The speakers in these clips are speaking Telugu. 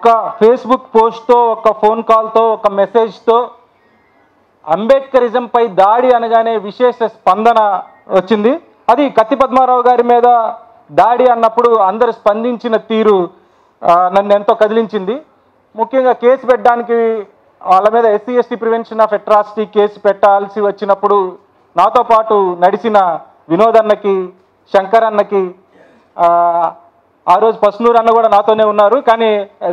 ఒక్క ఫేస్బుక్ పోస్ట్తో, ఒక ఫోన్ కాల్తో, ఒక మెసేజ్తో అంబేద్కరిజంపై దాడి అనగానే విశేష స్పందన వచ్చింది. అది కత్తి పద్మారావు గారి మీద దాడి అన్నప్పుడు అందరు స్పందించిన తీరు నన్ను ఎంతో కదిలించింది. ముఖ్యంగా కేసు పెట్టడానికి వాళ్ళ మీద SC/ST prevention of atrocity case పెట్టాల్సి వచ్చినప్పుడు నాతో పాటు నడిచిన వినోద్ అన్నకి, శంకర్ అన్నకి, ఆ రోజు పసునూరు అన్న కూడా నాతోనే ఉన్నారు, కానీ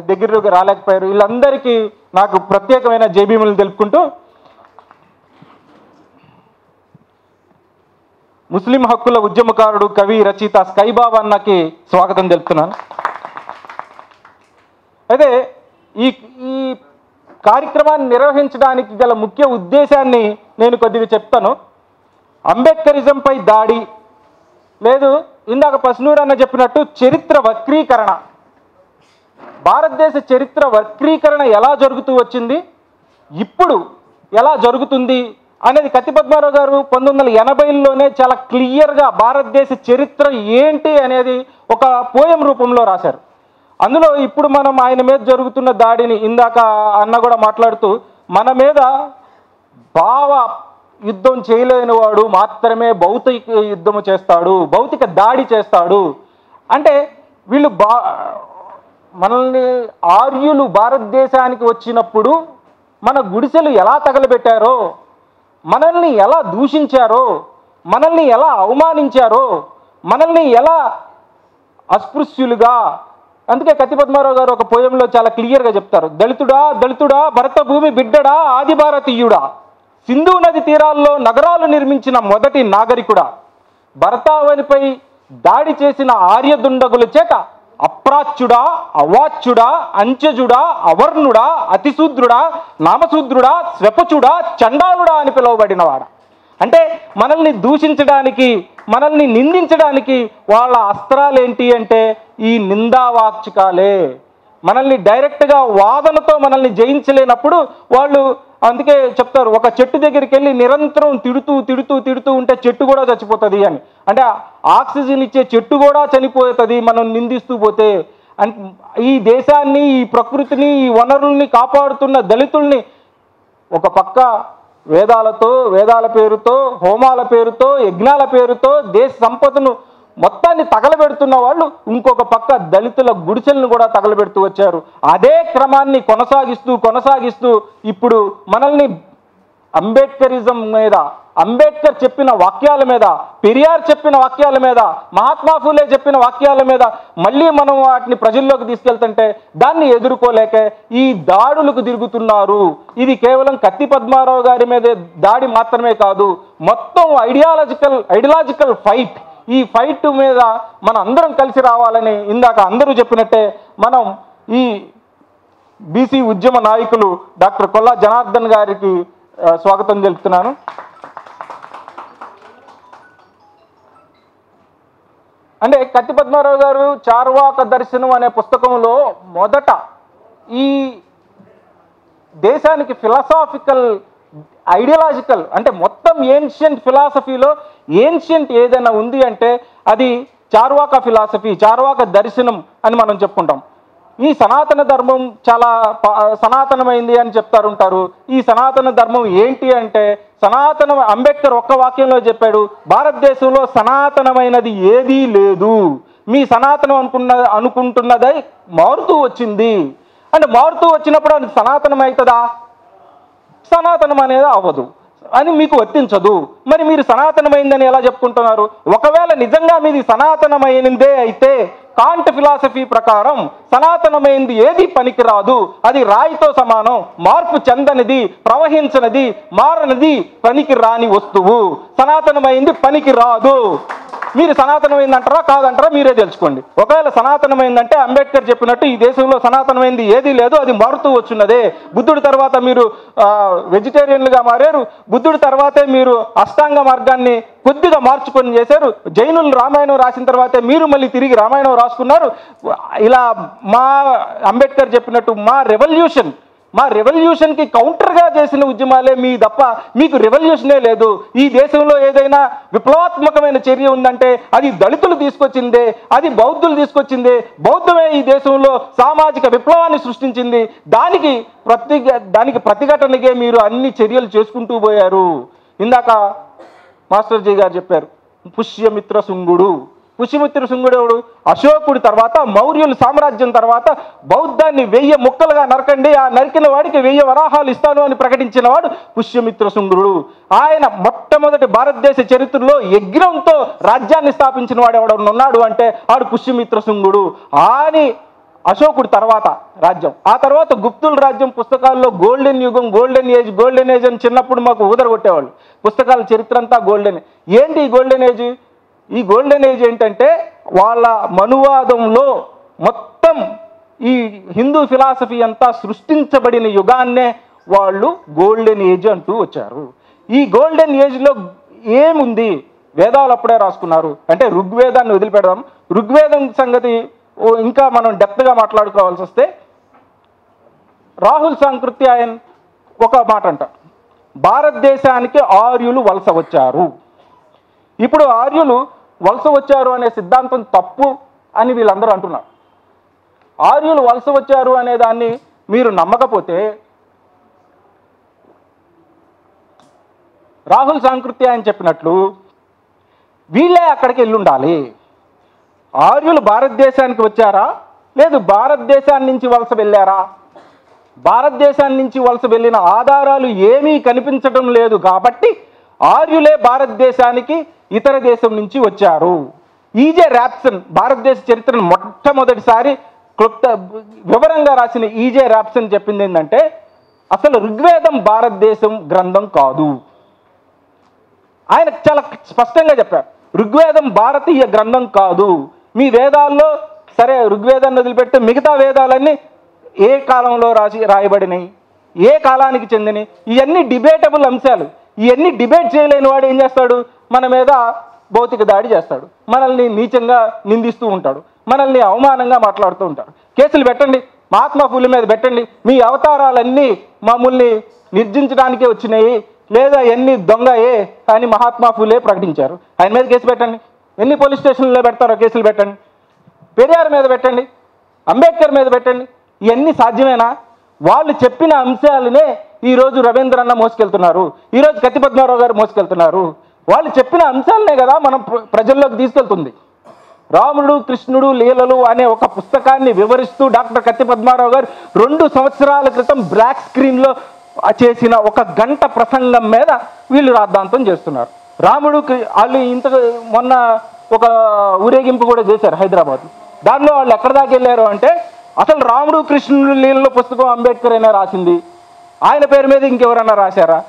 దగ్గరలోకి రాలేకపోయారు. వీళ్ళందరికీ నాకు ప్రత్యేకమైన జేబీములను తెలుపుకుంటూ ముస్లిం హక్కుల ఉద్యమకారుడు, కవి, రచయిత స్కైబాబా అన్నకి స్వాగతం తెలుపుతున్నాను. అయితే ఈ కార్యక్రమాన్ని నిర్వహించడానికి గల ముఖ్య ఉద్దేశాన్ని నేను కొద్దిగా చెప్తాను. అంబేద్కరిజంపై దాడి లేదు, ఇందాక పసునూరు అన్న చెప్పినట్టు చరిత్ర వక్రీకరణ, భారతదేశ చరిత్ర వక్రీకరణ ఎలా జరుగుతూ వచ్చింది, ఇప్పుడు ఎలా జరుగుతుంది అనేది కత్తి పద్మారావు గారు 1980లోనే చాలా క్లియర్గా భారతదేశ చరిత్ర ఏంటి అనేది ఒక పోయం రూపంలో రాశారు. అందులో ఇప్పుడు మనం ఆయన మీద జరుగుతున్న దాడిని, ఇందాక అన్న కూడా మాట్లాడుతూ, మన మీద భావ యుద్ధం చేయలేని వాడు మాత్రమే భౌతిక యుద్ధము చేస్తాడు, భౌతిక దాడి చేస్తాడు అంటే వీళ్ళు మనల్ని ఆర్యులు భారతదేశానికి వచ్చినప్పుడు మన గుడిసెలు ఎలా తగలబెట్టారో, మనల్ని ఎలా దూషించారో, మనల్ని ఎలా అవమానించారో, మనల్ని ఎలా అస్పృశ్యులుగా, అందుకే కత్తి పద్మారావు గారు ఒక పోయంలో చాలా క్లియర్గా చెప్తారు. దళితుడా దళితుడా భరత భూమి బిడ్డడా ఆది భారతీయుడా, సింధు నది తీరాల్లో నగరాలు నిర్మించిన మొదటి నాగరికుడా, భరతావనిపై దాడి చేసిన ఆర్యదుండగుల చేత అప్రాచ్యుడా అవాచ్యుడా అంచెజుడా అవర్ణుడా అతిశూద్రుడా నామశూద్రుడా స్వపచుడా చండాలుడా అని పిలువబడినవాడా. అంటే మనల్ని దూషించడానికి, మనల్ని నిందించడానికి వాళ్ళ అస్త్రాలు ఏంటి అంటే ఈ నిందావాచకాలే. మనల్ని డైరెక్ట్గా వాదనతో మనల్ని జయించలేనప్పుడు వాళ్ళు అందుకే చెప్తారు, ఒక చెట్టు దగ్గరికి వెళ్ళి నిరంతరం తిడుతూ తిడుతూ తిడుతూ ఉంటే చెట్టు కూడా చచ్చిపోతుంది అని. అంటే ఆక్సిజన్ ఇచ్చే చెట్టు కూడా చనిపోతుంది మనం నిందిస్తూ పోతే. ఈ దేశాన్ని, ఈ ప్రకృతిని, ఈ వనరుల్ని కాపాడుతున్న దళితుల్ని ఒక పక్క వేదాల పేరుతో, హోమాల పేరుతో, యజ్ఞాల పేరుతో దేశ సంపదను మొత్తాన్ని తగలబెడుతున్న వాళ్ళు ఇంకొక పక్క దళితుల గుడిసెలను కూడా తగలబెడుతూ వచ్చారు. అదే క్రమాన్ని కొనసాగిస్తూ ఇప్పుడు మనల్ని అంబేద్కరిజం మీద, అంబేద్కర్ చెప్పిన వాక్యాల మీద, పెరియార్ చెప్పిన వాక్యాల మీద, మహాత్మా ఫూలే చెప్పిన వాక్యాల మీద మళ్ళీ మనం వాటిని ప్రజల్లోకి తీసుకెళ్తుంటే దాన్ని ఎదుర్కోలేక ఈ దాడులకు తిరుగుతున్నారు. ఇది కేవలం కత్తి పద్మారావు గారి మీద దాడి మాత్రమే కాదు, మొత్తం ఐడియాలజికల్ ఫైట్. ఈ ఫైట్ మీద మనం అందరం కలిసి రావాలని ఇందాక అందరూ చెప్పినట్టే మనం ఈ బీసీ ఉద్యమ నాయకులు డాక్టర్ కొల్లా జనార్దన్ గారికి స్వాగతం తెలుపుతున్నాను. అంటే కత్తి పద్మారావు గారు చార్వాక దర్శనం అనే పుస్తకంలో మొదట ఈ దేశానికి ఫిలాసాఫికల్, ఐడియాలజికల్ అంటే మొత్తం ఏన్షియంట్ ఫిలాసఫీలో ఏన్షియంట్ ఏదైనా ఉంది అంటే అది చార్వాక ఫిలాసఫీ, చార్వాక దర్శనం అని మనం చెప్పుకుంటాం. ఈ సనాతన ధర్మం చాలా సనాతనమైంది అని చెప్తారు. ఈ సనాతన ధర్మం ఏంటి అంటే అంబేద్కర్ ఒక్క వాక్యంలో చెప్పాడు, భారతదేశంలో సనాతనమైనది ఏదీ లేదు, మీ సనాతనం అనుకుంటున్నది మారుతూ వచ్చింది. అంటే మారుతూ వచ్చినప్పుడు అది సనాతనం అవుతుందా? సనాతనం అనేది అవ్వదు, అని మీకు వర్తించదు. మరి మీరు సనాతనమైందని ఎలా చెప్పుకుంటున్నారు? ఒకవేళ నిజంగా మీది సనాతనమైనదే అయితే కాంట్ ఫిలాసఫీ ప్రకారం సనాతనమైంది ఏది పనికిరాదు, అది రాయితో సమానం, మార్పు చెందనిది, ప్రవహించనిది, మారనిది, పనికి రాని వస్తువు. సనాతనమైంది పనికి రాదు. మీరు సనాతనమైందంటారా కాదంటారా మీరే తెలుసుకోండి. ఒకవేళ సనాతనమైందంటే అంబేద్కర్ చెప్పినట్టు ఈ దేశంలో సనాతనమైంది ఏదీ లేదు, అది మారుతూ వచ్చినదే. బుద్ధుడి తర్వాత మీరు వెజిటేరియన్లుగా మారారు, బుద్ధుడి తర్వాతే మీరు అష్టాంగ మార్గాన్ని కొద్దిగా మార్చుకొని చేశారు, జైనులు రామాయణం రాసిన తర్వాతే మీరు మళ్ళీ తిరిగి రామాయణం రాసుకున్నారు. ఇలా మా అంబేద్కర్ చెప్పినట్టు మా రెవల్యూషన్ మా రెవల్యూషన్కి కౌంటర్గా చేసిన ఉద్యమాలే మీ తప్ప మీకు రెవల్యూషనే లేదు. ఈ దేశంలో ఏదైనా విప్లవాత్మకమైన చర్య ఉందంటే అది దళితులు తీసుకొచ్చిందే, అది బౌద్ధులు తీసుకొచ్చిందే. బౌద్ధమే ఈ దేశంలో సామాజిక విప్లవాన్ని సృష్టించింది. దానికి ప్రతిఘటనగా మీరు అన్ని చర్యలు చేసుకుంటూ పోయారు. ఇందాక మాస్టర్ జీ గారు చెప్పారు పుష్యమిత్ర శుంగుడు. పుష్యమిత్ర శుంగుడు ఎవడు? అశోకుడి తర్వాత, మౌర్యుల సామ్రాజ్యం తర్వాత బౌద్ధాన్ని 1000 ముక్కలుగా నరకండి, ఆ నరికిన వాడికి 1000 వరాహాలు ఇస్తాను అని ప్రకటించిన వాడు పుష్యమిత్ర శుంగుడు. ఆయన మొట్టమొదటి భారతదేశ చరిత్రలో యజ్ఞంతో రాజ్యాన్ని స్థాపించిన వాడు ఎవడన్నా ఉన్నాడు అంటే ఆడు పుష్యమిత్ర శుంగుడు. అని అశోకుడి తర్వాత రాజ్యం, ఆ తర్వాత గుప్తుల రాజ్యం. పుస్తకాల్లో గోల్డెన్ యుగం, గోల్డెన్ ఏజ్ అని చిన్నప్పుడు మాకు ఊదరగొట్టేవాళ్ళు. పుస్తకాల చరిత్ర అంతా గోల్డెన్. ఏంటి ఈ గోల్డెన్ ఏజ్? ఈ గోల్డెన్ ఏజ్ ఏంటంటే వాళ్ళ మనువాదంలో మొత్తం ఈ హిందూ ఫిలాసఫీ అంతా సృష్టించబడిన యుగాన్నే వాళ్ళు గోల్డెన్ ఏజ్ అంటూ వచ్చారు. ఈ గోల్డెన్ ఏజ్లో ఏముంది? వేదాలు అప్పుడే రాసుకున్నారు. అంటే ఋగ్వేదాన్ని వదిలిపెడదాం. ఋగ్వేదం సంగతి ఇంకా మనం డెప్త్గా మాట్లాడుకోవాల్సి వస్తే రాహుల్ సాంకృత్యాయన్ ఒక మాట అంటారు, భారతదేశానికి ఆర్యులు వలస వచ్చారు. ఇప్పుడు ఆర్యులు వలస వచ్చారు అనే సిద్ధాంతం తప్పు అని వీళ్ళందరూ అంటున్నారు. ఆర్యులు వలస వచ్చారు అనే దాన్ని మీరు నమ్మకపోతే రాహుల్ సాంకృత్యాయన్ చెప్పినట్లు వీళ్ళే అక్కడికి వెళ్ళుండాలి. ఆర్యులు భారతదేశానికి వచ్చారా, లేదు భారతదేశాన్ని నుంచి వలస వెళ్ళారా? భారతదేశాన్ని నుంచి వలస వెళ్ళిన ఆధారాలు ఏమీ కనిపించడం లేదు కాబట్టి ఆర్యులే భారతదేశానికి ఇతర దేశం నుంచి వచ్చారు. ఈజే ర్యాప్సన్ భారతదేశ చరిత్రను మొట్టమొదటిసారి క్లుప్త వివరంగా రాసిన ఈజే ర్యాప్సన్ చెప్పింది ఏంటంటే అసలు ఋగ్వేదం భారతదేశం గ్రంథం కాదు. ఆయన చాలా స్పష్టంగా చెప్పారు, ఋగ్వేదం భారతీయ గ్రంథం కాదు. మీ వేదాల్లో సరే ఋగ్వేదాన్ని వదిలిపెడితే మిగతా వేదాలన్నీ ఏ కాలంలో రాయబడినాయి, ఏ కాలానికి చెందినవి, ఇవన్నీ డిబేటబుల్ అంశాలు. ఇవన్నీ డిబేట్ చేయలేని వాడు ఏం చేస్తాడు? మన మీద భౌతిక దాడి చేస్తాడు, మనల్ని నీచంగా నిందిస్తూ ఉంటాడు, మనల్ని అవమానంగా మాట్లాడుతూ ఉంటాడు. కేసులు పెట్టండి, మహాత్మా ఫూలే మీద పెట్టండి, మీ అవతారాలన్నీ మమ్మల్ని నిర్జించడానికే వచ్చినాయి, లేదా ఎన్ని దొంగయే అని మహాత్మా ఫూలే ప్రకటించారు. ఆయన మీద కేసు పెట్టండి. ఎన్ని పోలీస్ స్టేషన్లో పెడతారో కేసులు పెట్టండి. పెరియార్ మీద పెట్టండి, అంబేద్కర్ మీద పెట్టండి. ఇవన్నీ సాధ్యమేనా? వాళ్ళు చెప్పిన అంశాలనే ఈరోజు రవీంద్రన్న మోసుకెళ్తున్నారు, ఈరోజు కత్తి పద్మారావు గారు మోసుకెళ్తున్నారు. వాళ్ళు చెప్పిన అంశాలనే కదా మనం ప్రజల్లోకి తీసుకెళ్తుంది. రాముడు కృష్ణుడు లీలలు అనే ఒక పుస్తకాన్ని వివరిస్తూ డాక్టర్ కత్తి పద్మారావు గారు 2 సంవత్సరాల క్రితం బ్లాక్ స్క్రీన్లో చేసిన 1 గంట ప్రసంగం మీద వీళ్ళు రాద్ధాంతం చేస్తున్నారు. రాముడు వాళ్ళు మొన్న ఒక ఊరేగింపు కూడా చేశారు హైదరాబాద్. దానిలో వాళ్ళు ఎక్కడ దాకా వెళ్ళారు అంటే అసలు రాముడు కృష్ణుడు లీలలో పుస్తకం అంబేద్కర్ అయినా రాసింది, ఆయన పేరు మీద ఇంకెవరన్నా రాశారా?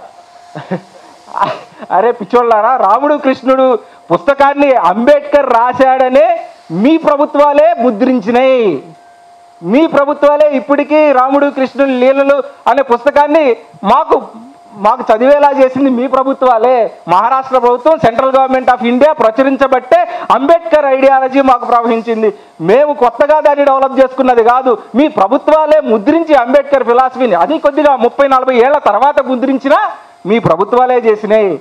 అరే పిచ్చోళ్ళారా, రాముడు కృష్ణుడు పుస్తకాన్ని అంబేద్కర్ రాశాడనే మీ ప్రభుత్వాలే ముద్రించినాయి. మీ ప్రభుత్వాలే ఇప్పటికీ రాముడు కృష్ణుడు లీలలు అనే పుస్తకాన్ని మాకు చదివేలా చేసింది మీ ప్రభుత్వాలే. మహారాష్ట్ర ప్రభుత్వం, సెంట్రల్ గవర్నమెంట్ ఆఫ్ ఇండియా ప్రచురించబట్టే అంబేద్కర్ ఐడియాలజీ మాకు ప్రవహించింది. మేము కొత్తగా దాన్ని డెవలప్ చేసుకున్నది కాదు. మీ ప్రభుత్వాలే ముద్రించి అంబేద్కర్ ఫిలాసఫీని, అది కొద్దిగా 30-40 ఏళ్ల తర్వాత ముద్రించినా మీ ప్రభుత్వాలే చేసినాయి.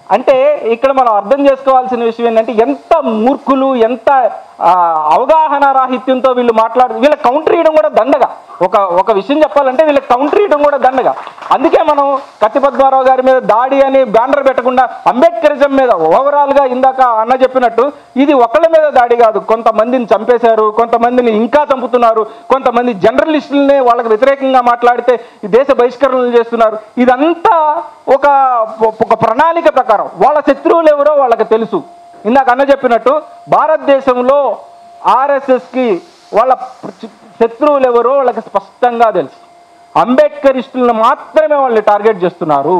అంటే ఇక్కడ మనం అర్థం చేసుకోవాల్సిన విషయం ఏంటంటే ఎంత మూర్ఖులు, ఎంత అవగాహన రాహిత్యంతో వీళ్ళు వీళ్ళకి కౌంటర్ ఇవ్వడం కూడా దండగా. ఒక విషయం చెప్పాలంటే వీళ్ళకి కౌంటర్ ఇవ్వడం కూడా దండగా. అందుకే మనం కత్తి పద్మారావు గారి మీద దాడి అని బ్యానర్ పెట్టకుండా అంబేద్కరిజం మీద ఓవరాల్గా ఇందాక అన్న చెప్పినట్టు ఇది ఒకళ్ళ మీద దాడి కాదు. కొంతమందిని చంపేశారు, కొంతమందిని ఇంకా చంపుతున్నారు, కొంతమంది జర్నలిస్టులనే వాళ్ళకి వ్యతిరేకంగా మాట్లాడితే ఈ దేశ బహిష్కరణలు చేస్తున్నారు. ఇదంతా ఒక ప్రణాళిక ప్రకారం వాళ్ళ శత్రువులు ఎవరో వాళ్ళకి తెలుసు. ఇందాక అన్న చెప్పినట్టు భారతదేశంలో ఆర్ఎస్ఎస్కి వాళ్ళ శత్రువులు ఎవరో వాళ్ళకి స్పష్టంగా తెలుసు. అంబేద్కరిస్టులను మాత్రమే వాళ్ళు టార్గెట్ చేస్తున్నారు.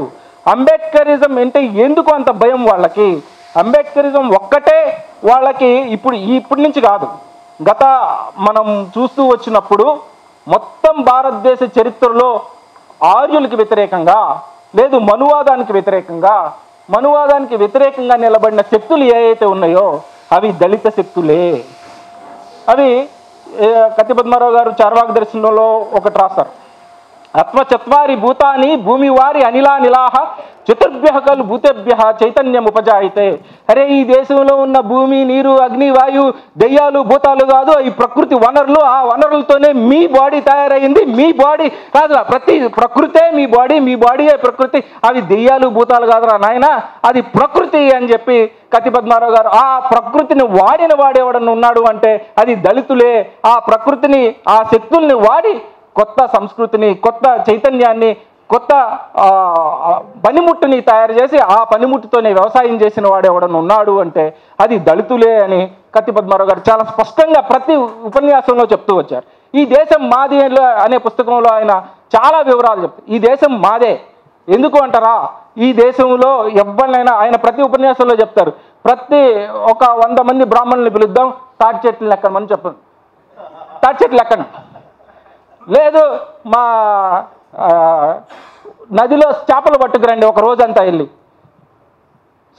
అంబేద్కరిజం అంటే ఎందుకు అంత భయం వాళ్ళకి? అంబేద్కరిజం ఒక్కటే వాళ్ళకి ఇప్పటి నుంచి కాదు, గత మనం చూస్తూ వచ్చినప్పుడు మొత్తం భారతదేశ చరిత్రలో ఆర్యులకి వ్యతిరేకంగా, లేదు మనువాదానికి వ్యతిరేకంగా నిలబడిన శక్తులు ఏవైతే ఉన్నాయో అవి దళిత శక్తులే. అవి కత్తి పద్మారావు గారు చార్వాక దర్శనంలో ఒకటి రాస్తారు, ఆత్మచత్వారి భూతాని భూమి వారి అనిలా నిలాహ చతుర్భ్య ఖలు భూతేభ్య చైతన్యం ఉపజాయితే. అరే ఈ దేశంలో ఉన్న భూమి, నీరు, అగ్ని, వాయు, దెయ్యాలు, భూతాలు కాదు, ఈ ప్రకృతి వనరులు. ఆ వనరులతోనే మీ బాడీ తయారైంది. మీ బాడీ కాదు, ప్రతి ప్రకృతే మీ బాడీ, మీ బాడీయే ప్రకృతి. అవి దెయ్యాలు, భూతాలు కాదురా నాయన, అది ప్రకృతి అని చెప్పి కత్తి పద్మారావు గారు. ఆ ప్రకృతిని వాడిన వాడేవాడని ఉన్నాడు అంటే అది దళితులే. ఆ ప్రకృతిని, ఆ శక్తుల్ని వాడి కొత్త సంస్కృతిని, కొత్త చైతన్యాన్ని, కొత్త పనిముట్టుని తయారు చేసి ఆ పనిముట్టుతోనే వ్యవసాయం చేసిన వాడు ఎవడన్నా ఉన్నాడు అంటే అది దళితులే అని కత్తి పద్మారావు గారు చాలా స్పష్టంగా ప్రతి ఉపన్యాసంలో చెప్తూ వచ్చారు. ఈ దేశం మాది అనే పుస్తకంలో ఆయన చాలా వివరాలు చెప్తారు. ఈ దేశం మాదే ఎందుకు అంటారా, ఈ దేశంలో ఎవరినైనా ఆయన ప్రతి ఉపన్యాసంలో చెప్తారు. ఒక 100 మంది బ్రాహ్మణుల్ని పిలుద్దాం, తాటి చెట్లు లెక్కమని చెప్పండి. తాటి చెట్లు లెక్కండి. లేదు మా నదిలో చేపలు పట్టుకురండి ఒక రోజంతా వెళ్ళి.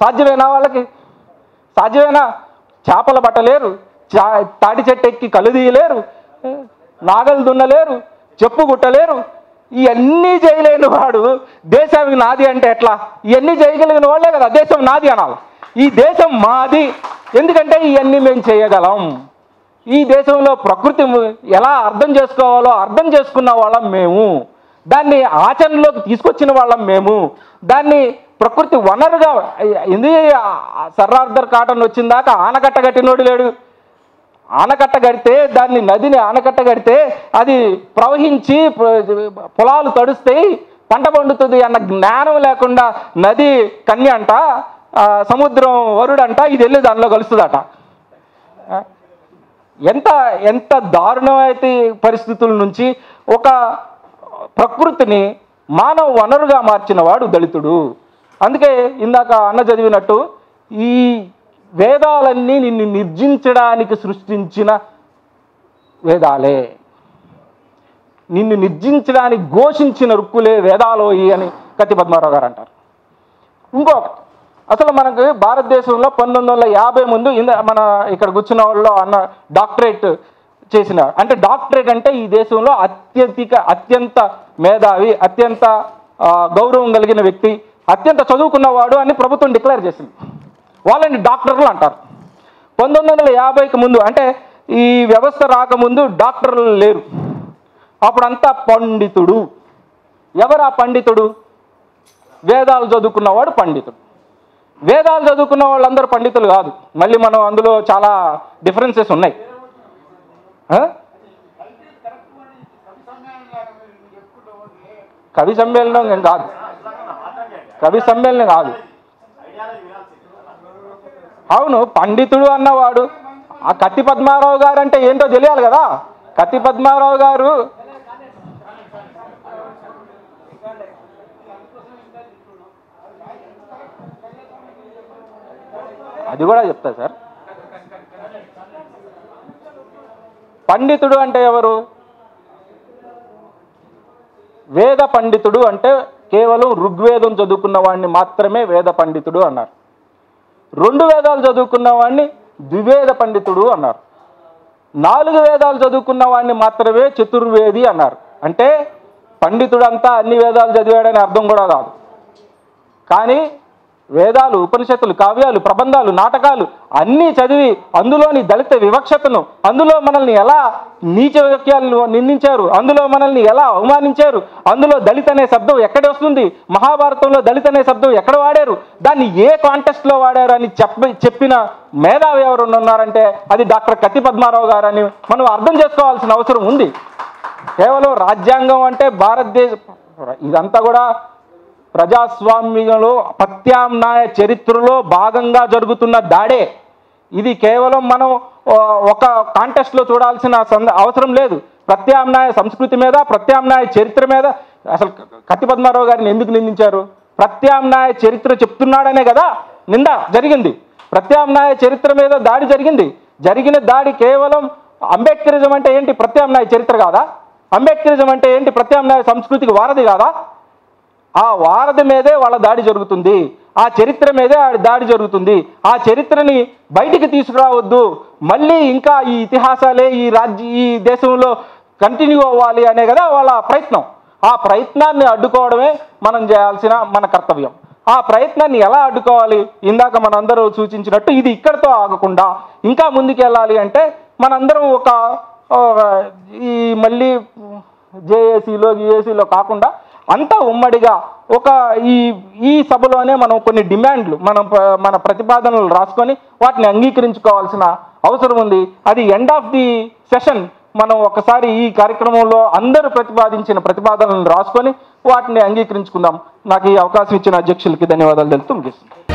సాధ్యమేనా వాళ్ళకి? సాధ్యమేనా? చేపలు పట్టలేరు, తాటి చెట్టు ఎక్కి కలుదీయలేరు, నాగలు దున్నలేరు, చెప్పు గుట్టలేరు. ఇవన్నీ చేయలేని వాడు దేశానికి నాది అంటే ఎట్లా? ఇవన్నీ చేయగలిగిన వాళ్ళే కదా దేశం నాది అనాలి. ఈ దేశం మాది ఎందుకంటే ఇవన్నీ మేము చేయగలం. ఈ దేశంలో ప్రకృతి ఎలా అర్థం చేసుకోవాలో అర్థం చేసుకున్న వాళ్ళం మేము. దాన్ని ఆచరణలోకి తీసుకొచ్చిన వాళ్ళం మేము. దాన్ని ప్రకృతి వనరుగా సర్రార్దర్ కాటన్ వచ్చిన దాకా ఆనకట్ట కట్టినోడు లేడు. ఆనకట్ట కడితే దాన్ని, నదిని ఆనకట్ట కడితే అది ప్రవహించి పొలాలు తడుస్తాయి, పంట పండుతుంది అన్న జ్ఞానం లేకుండా నది కన్య అంట, సముద్రం వరుడంట, ఇది వెళ్ళి దానిలో కలుస్తుందట. ఎంత దారుణమైతే పరిస్థితుల నుంచి ఒక ప్రకృతిని మానవ వనరుగా మార్చిన వాడు దళితుడు. అందుకే ఇందాక అన్న చదివినట్టు ఈ వేదాలన్నీ నిన్ను నిర్జించడానికి సృష్టించిన వేదాలే, నిన్ను నిర్జించడానికి ఘోషించిన రుక్కులే వేదాలోయి అని కత్తి పద్మారావు గారు అంటారు. ఇంకొకటి, అసలు మనకు భారతదేశంలో 1950 ముందు మన ఇక్కడ కూర్చున్న వాళ్ళు అన్న డాక్టరేట్ చేసిన, అంటే డాక్టరేట్ అంటే ఈ దేశంలో అత్యంత మేధావి, అత్యంత గౌరవం కలిగిన వ్యక్తి, అత్యంత చదువుకున్నవాడు అని ప్రభుత్వం డిక్లేర్ చేసింది. వాళ్ళని డాక్టర్లు అంటారు. 1950కి ముందు అంటే ఈ వ్యవస్థ రాకముందు డాక్టర్లు లేరు. అప్పుడంతా పండితుడు. ఎవరు ఆ పండితుడు? వేదాలు చదువుకున్నవాడు పండితుడు. వేదాలు చదువుకున్న వాళ్ళందరూ పండితులు కాదు. మళ్ళీ మనం అందులో చాలా డిఫరెన్సెస్ ఉన్నాయి. కవి సమ్మేళనం కాదు, కవి సమ్మేళనం కాదు. అవును, పండితుడు అన్నవాడు ఆ కత్తి పద్మారావు గారు అంటే ఏంటో తెలియాలి కదా. కత్తి పద్మారావు గారు అది కూడా చెప్తా సార్. పండితుడు అంటే ఎవరు? వేద పండితుడు అంటే కేవలం ఋగ్వేదం చదువుకున్న వాడిని మాత్రమే వేద పండితుడు అన్నారు. 2 వేదాలు చదువుకున్న వాడిని ద్వివేద పండితుడు అన్నారు. 4 వేదాలు చదువుకున్న వాడిని మాత్రమే చతుర్వేది అన్నారు. అంటే పండితుడంతా అన్ని వేదాలు చదివాడని అర్థం కూడా కాదు. కానీ వేదాలు, ఉపనిషత్తులు, కావ్యాలు, ప్రబంధాలు, నాటకాలు అన్నీ చదివి అందులోని దళిత వివక్షతను, అందులో మనల్ని ఎలా నీచ వాక్యాలను నిందించారు, అందులో మనల్ని ఎలా అవమానించారు, అందులో దళిత అనే శబ్దం ఎక్కడ వస్తుంది, మహాభారతంలో దళిత అనే శబ్దం ఎక్కడ వాడారు, దాన్ని ఏ కాంటెక్స్ట్లో వాడారు అని చెప్పిన మేధావి ఎవరు ఉన్నారంటే అది డాక్టర్ కత్తి పద్మారావు గారు అని మనం అర్థం చేసుకోవాల్సిన అవసరం ఉంది. కేవలం రాజ్యాంగం అంటే భారతదేశ ఇదంతా కూడా ప్రజాస్వామ్యంలో ప్రత్యామ్నాయ చరిత్రలో భాగంగా జరుగుతున్న దాడే. ఇది కేవలం మనం ఒక కాంటెక్స్ట్లో చూడాల్సిన అవసరం లేదు. ప్రత్యామ్నాయ సంస్కృతి మీద, ప్రత్యామ్నాయ చరిత్ర మీద అసలు కత్తి పద్మారావు గారిని ఎందుకు నిందించారు? ప్రత్యామ్నాయ చరిత్ర చెప్తున్నాడనే కదా నింద జరిగింది. ప్రత్యామ్నాయ చరిత్ర మీద దాడి జరిగింది. జరిగిన దాడి కేవలం అంబేద్కరిజం అంటే ఏంటి? ప్రత్యామ్నాయ చరిత్ర కాదా? అంబేద్కరిజం అంటే ఏంటి? ప్రత్యామ్నాయ సంస్కృతికి వారధి కాదా? ఆ వారధి మీదే వాళ్ళ దాడి జరుగుతుంది. ఆ చరిత్ర మీదే దాడి జరుగుతుంది. ఆ చరిత్రని బయటికి తీసుకురావద్దు, మళ్ళీ ఇంకా ఈ ఇతిహాసాలే ఈ దేశంలో కంటిన్యూ అవ్వాలి అనే కదా వాళ్ళ ప్రయత్నం. ఆ ప్రయత్నాన్ని అడ్డుకోవడమే మనం చేయాల్సిన మన కర్తవ్యం. ఆ ప్రయత్నాన్ని ఎలా అడ్డుకోవాలి? ఇందాక మనందరూ సూచించినట్టు ఇది ఇక్కడితో ఆగకుండా ఇంకా ముందుకెళ్ళాలి అంటే మనందరం ఈ మళ్ళీ జేఏసీలో గిఏసీలో కాకుండా అంతా ఉమ్మడిగా ఈ సభలోనే మనం కొన్ని డిమాండ్లు మన ప్రతిపాదనలు రాసుకొని వాటిని అంగీకరించుకోవాల్సిన అవసరం ఉంది. అది ఎండ్ ఆఫ్ ది సెషన్ మనం ఒకసారి ఈ కార్యక్రమంలో అందరూ ప్రతిపాదించిన ప్రతిపాదనలను రాసుకొని వాటిని అంగీకరించుకుందాం. నాకు ఈ అవకాశం ఇచ్చిన అధ్యక్షులకి ధన్యవాదాలు తెలుపుతూ ముగిస్తున్నాను.